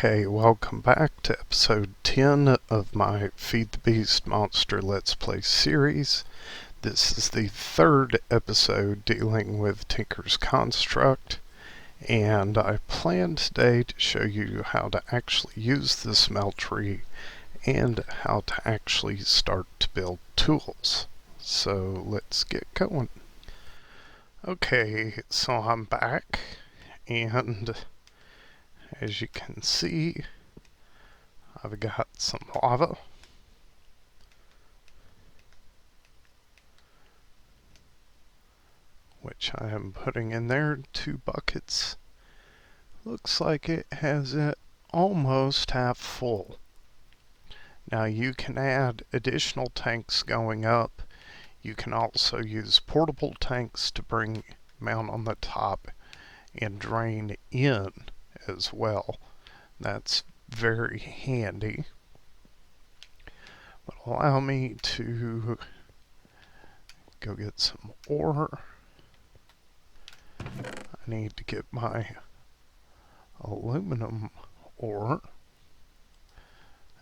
Okay, welcome back to episode 10 of my Feed the Beast Monster Let's Play series. This is the third episode dealing with Tinker's Construct, and I plan today to show you how to actually use the smeltery and how to actually start to build tools. So let's get going. Okay, so I'm back, and as you can see, I've got some lava, which I am putting in there, 2 buckets. Looks like it has it almost half full. Now you can add additional tanks going up. You can also use portable tanks to mount on the top and drain in as well. That's very handy. But allow me to go get some ore. I need to get my aluminum ore.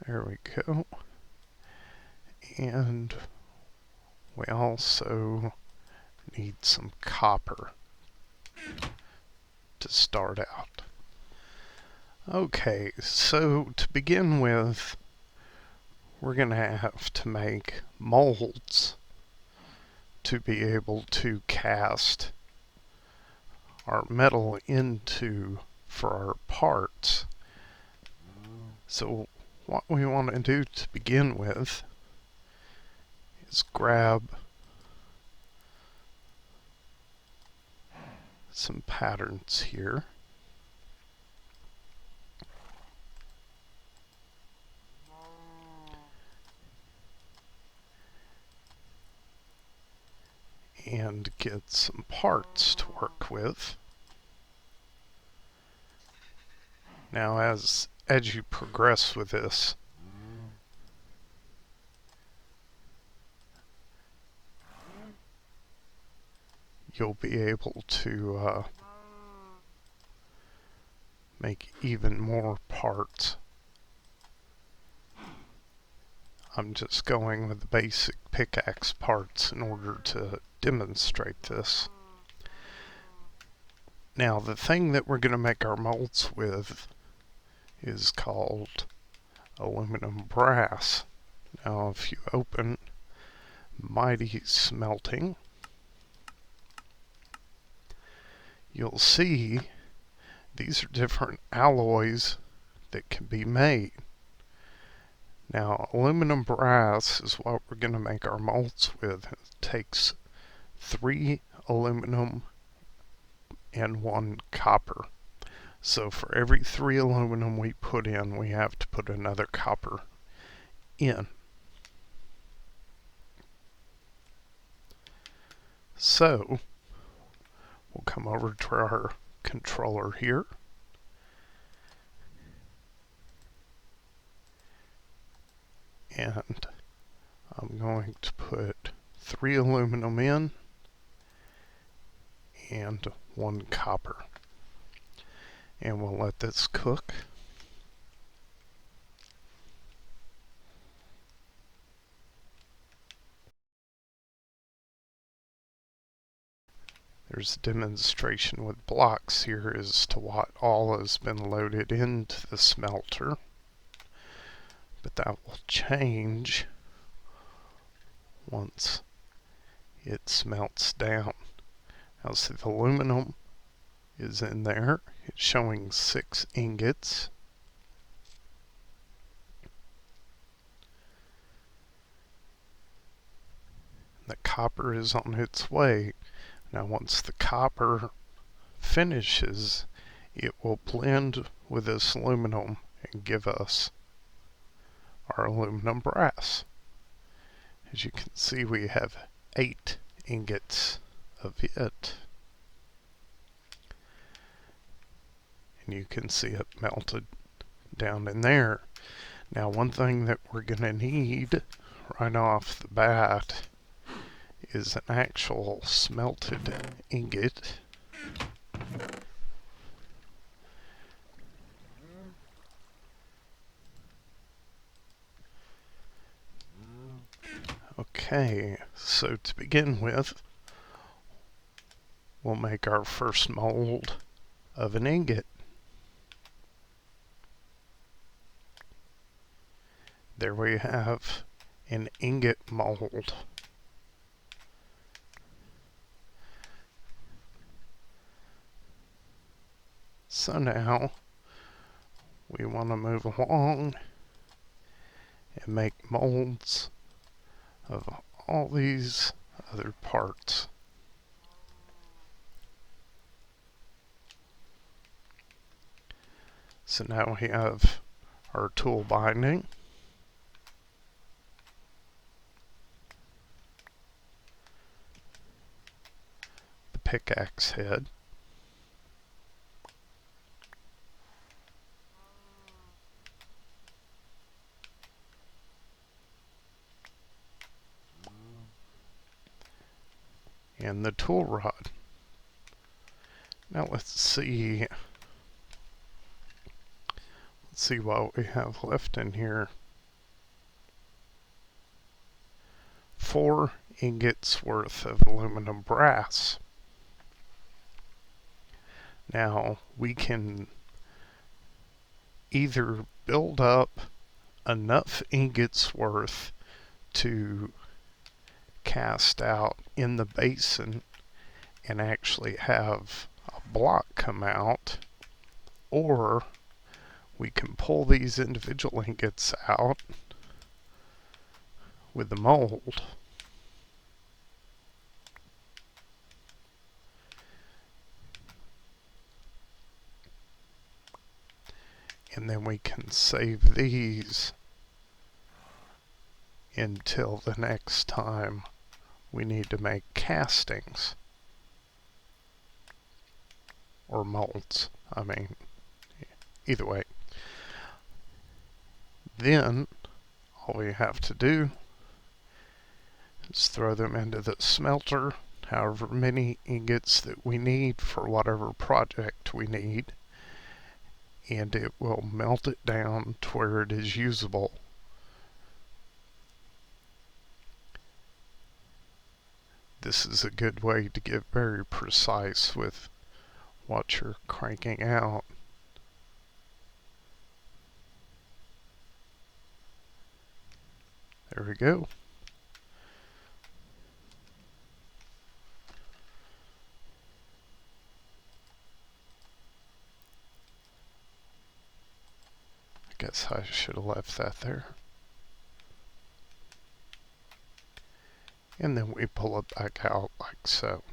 There we go. And we also need some copper to start out. Okay, so to begin with, we're going to have to make molds to be able to cast our metal into for our parts. So what we want to do to begin with is grab some patterns here. And get some parts to work with. Now as you progress with this, you'll be able to make even more parts. I'm just going with the basic pickaxe parts in order to demonstrate this. Now the thing that we're going to make our molds with is called aluminum brass. Now if you open Mighty Smelting, you'll see these are different alloys that can be made. Now, aluminum brass is what we're going to make our molds with. It takes 3 aluminum and 1 copper. So for every 3 aluminum we put in, we have to put another copper in. So we'll come over to our controller here. And I'm going to put 3 aluminum in and 1 copper. And we'll let this cook. There's a demonstration with blocks here as to what all has been loaded into the smelter. But that will change once it smelts down. Now see, the aluminum is in there. It's showing 6 ingots. The copper is on its way. Now once the copper finishes, it will blend with this aluminum and give us our aluminum brass. As you can see, we have 8 ingots of it. And you can see it melted down in there. Now one thing that we're going to need right off the bat is an actual smelted ingot. Okay, so to begin with, we'll make our first mold of an ingot. There we have an ingot mold. So now we want to move along and make molds of all these other parts. So now we have our tool binding, the pickaxe head, and the tool rod. Now let's see what we have left in here. 4 ingots worth of aluminum brass. Now we can either build up enough ingots worth to cast out in the basin and actually have a block come out, or we can pull these individual ingots out with the mold. And then we can save these until the next time we need to make castings. Or molds, I mean, either way. Then, all we have to do is throw them into the smelter, however many ingots that we need for whatever project we need, and it will melt it down to where it is usable. This is a good way to get very precise with what you're cranking out. There we go. I guess I should have left that there. And then we pull it back out like so.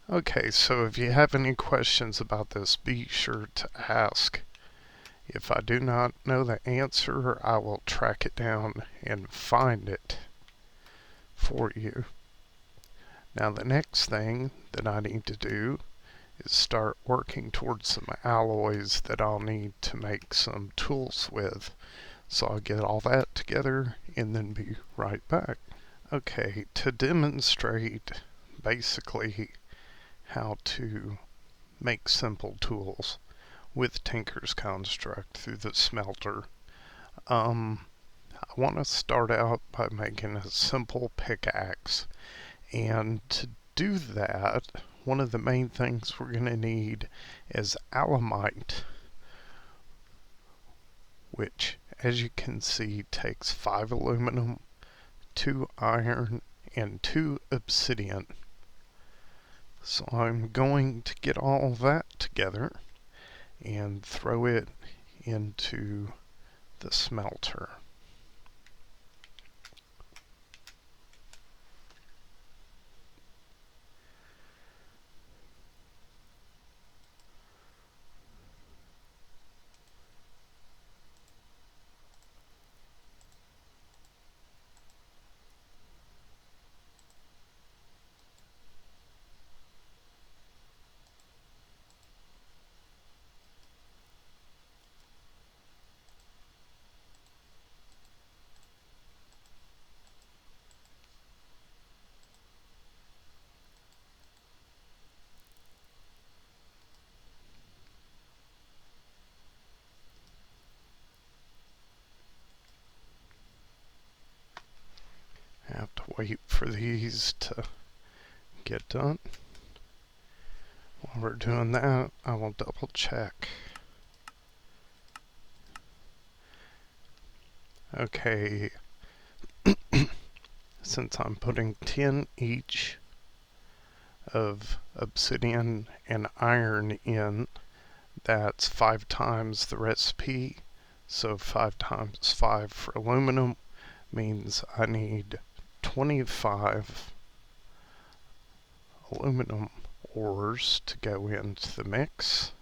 Okay, so if you have any questions about this, be sure to ask. If I do not know the answer, I will track it down and find it for you. Now the next thing that I need to do is start working towards some alloys that I'll need to make some tools with. So I'll get all that together and then be right back. Okay, to demonstrate basically how to make simple tools with Tinker's Construct through the smelter, I want to start out by making a simple pickaxe. And to do that, one of the main things we're going to need is alumite, which, as you can see, takes 5 aluminum, 2 iron, and 2 obsidian. So I'm going to get all that together and throw it into the smelter. wait for these to get done. While we're doing that, I will double check. Okay, since I'm putting 10 each of obsidian and iron in, that's 5 times the recipe. So 5 times 5 for aluminum means I need 25 aluminum ores to go into the mix.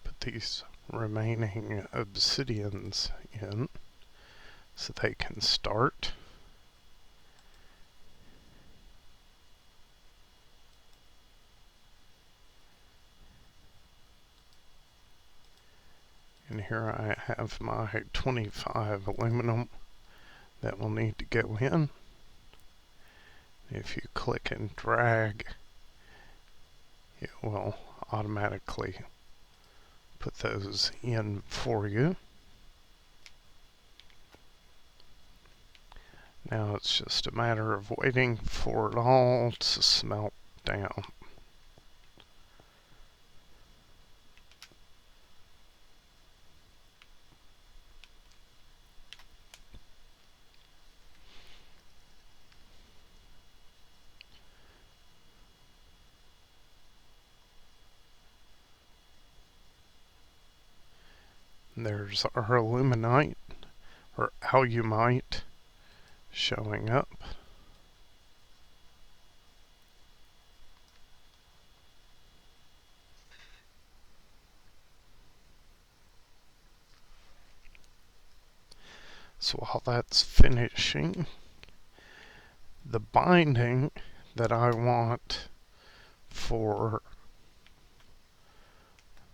Put these remaining obsidians in so they can start. And here I have my 25 aluminum that will need to go in. If you click and drag, it will automatically put those in for you. Now it's just a matter of waiting for it all to smelt down. There's our aluminite, or alumite, showing up. So while that's finishing, the binding that I want for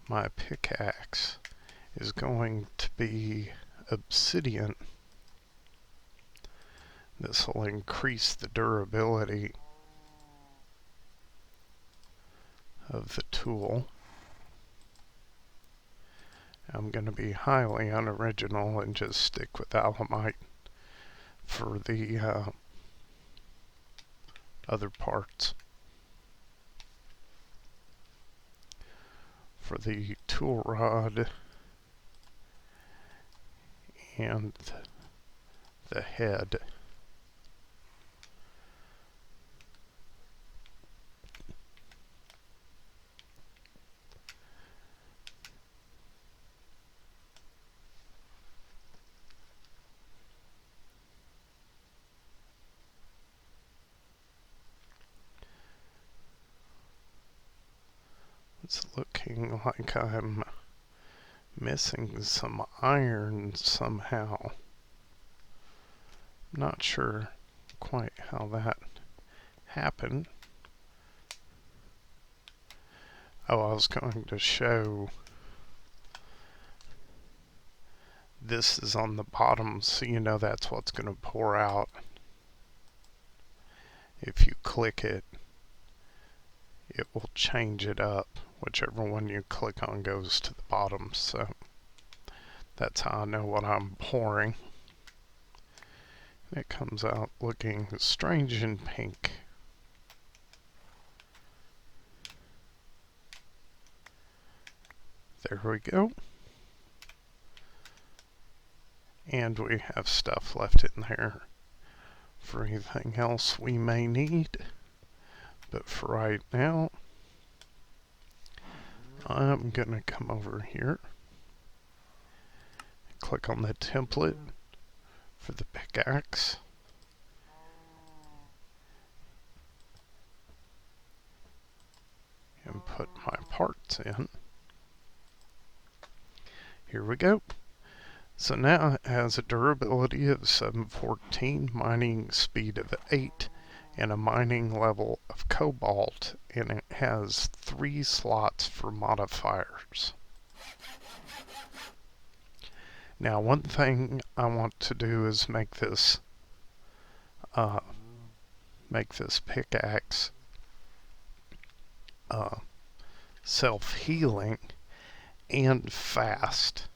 my pickaxe is going to be obsidian. This will increase the durability of the tool. I'm going to be highly unoriginal and just stick with alumite for the other parts. For the tool rod and the head. It's looking like I'm missing some iron somehow. Not sure quite how that happened. Oh, I was going to show this is on the bottom, so you know that's what's going to pour out. If you click it, it will change it up. Whichever one you click on goes to the bottom, so that's how I know what I'm pouring. It comes out looking strange and pink. There we go. And we have stuff left in there for anything else we may need. But for right now, I'm gonna come over here, click on the template for the pickaxe, and put my parts in. Here we go. So now it has a durability of 714, mining speed of 8, and a mining level of cobalt, and it has 3 slots for modifiers. Now one thing I want to do is make this pickaxe uh, self-healing and fast.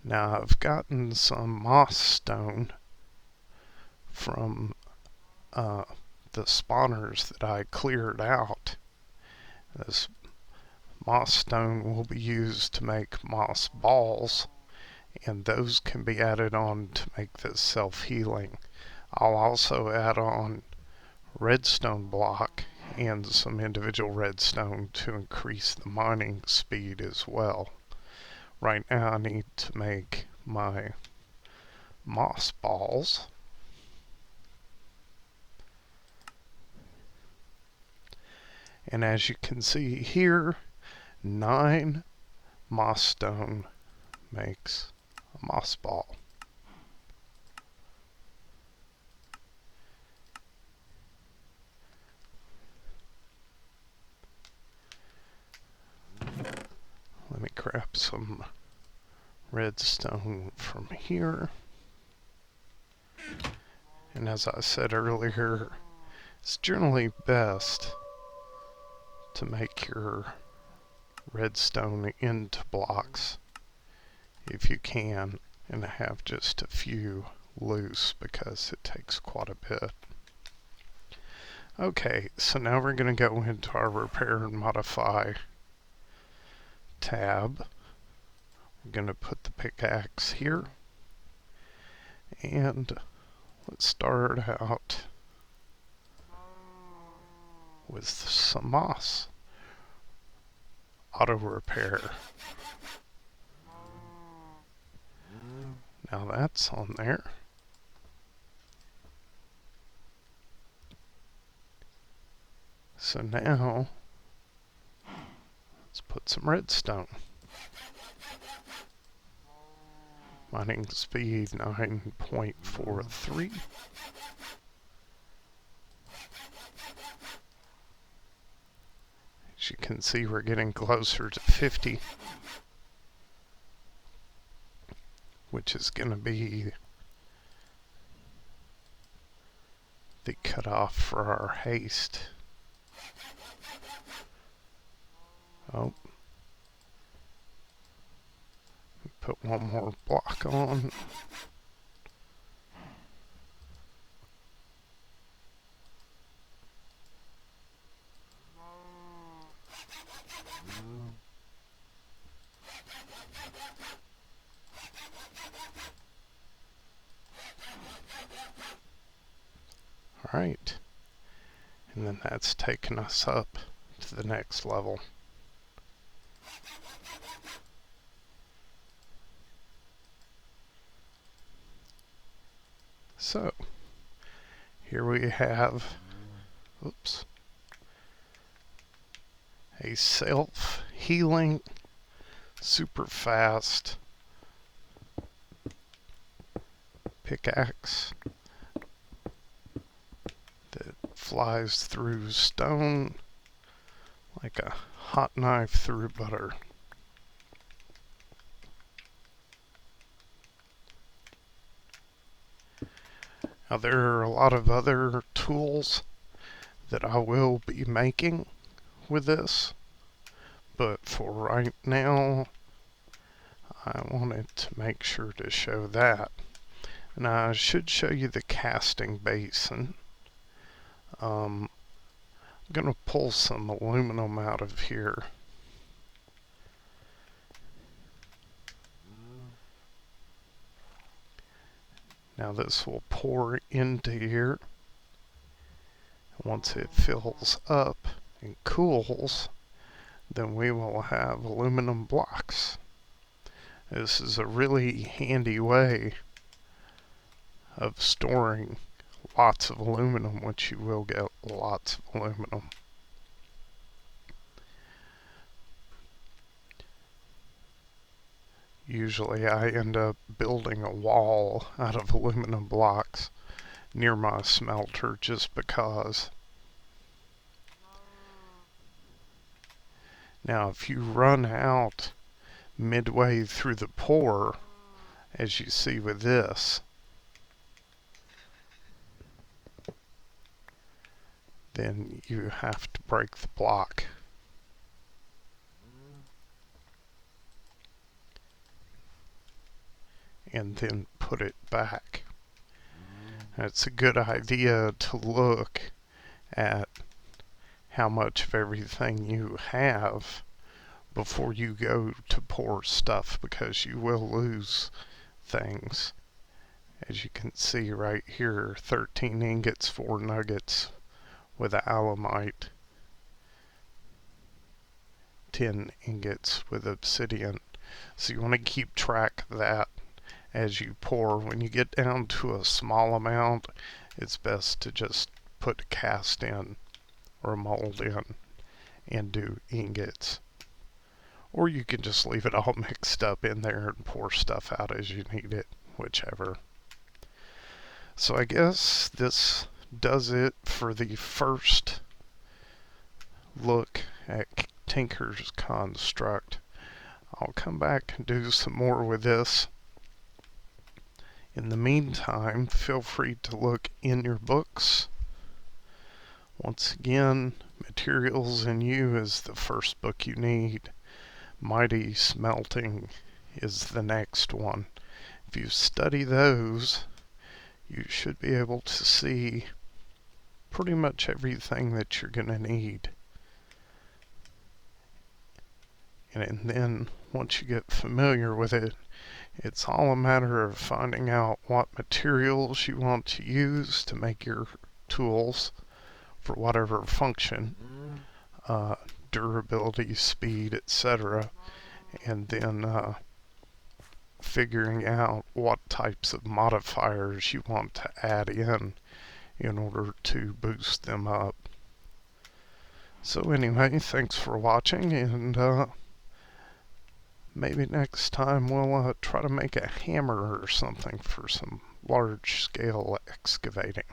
Now I've gotten some moss stone from the spawners that I cleared out. This moss stone will be used to make moss balls, and those can be added on to make this self-healing. I'll also add on redstone block and some individual redstone to increase the mining speed as well. Right now I need to make my moss balls. And as you can see here, 9 moss stone makes a moss ball. Let me grab some redstone from here. And as I said earlier, it's generally best to make your redstone into blocks if you can, and have just a few loose because it takes quite a bit. Okay, so now we're going to go into our repair and modify tab. We're going to put the pickaxe here, and let's start out with some moss. Auto repair. Now that's on there. So now let's put some redstone. Mining speed 9.43. As you can see, we're getting closer to 50, which is going to be the cutoff for our haste. Oh. Put one more block on. Alright. And then that's taken us up to the next level. So, here we have, oops, a self-healing, super fast pickaxe that flies through stone like a hot knife through butter. Now there are a lot of other tools that I will be making with this, but for right now I wanted to make sure to show that. And I should show you the casting basin. I'm going to pull some aluminum out of here. Now this will pour into here. Once it fills up and cools, then we will have aluminum blocks. This is a really handy way of storing lots of aluminum, which you will get lots of aluminum. Usually I end up building a wall out of aluminum blocks near my smelter just because. Now if you run out midway through the pour, as you see with this, then you have to break the block. And then put it back. It's a good idea to look at how much of everything you have before you go to pour stuff, because you will lose things. As you can see right here, 13 ingots, 4 nuggets with alumite, 10 ingots with obsidian. So you want to keep track of that as you pour. When you get down to a small amount, it's best to just put a cast in or a mold in and do ingots. Or you can just leave it all mixed up in there and pour stuff out as you need it, whichever. So I guess this does it for the first look at Tinker's construct. I'll come back and do some more with this. In the meantime, feel free to look in your books. Once again, Materials in You is the first book you need. Mighty Smelting is the next one. If you study those, you should be able to see pretty much everything that you're going to need. And then once you get familiar with it, it's all a matter of finding out what materials you want to use to make your tools for whatever function, durability, speed, etc. And then figuring out what types of modifiers you want to add in order to boost them up. So anyway, thanks for watching, and maybe next time we'll try to make a hammer or something for some large scale excavating.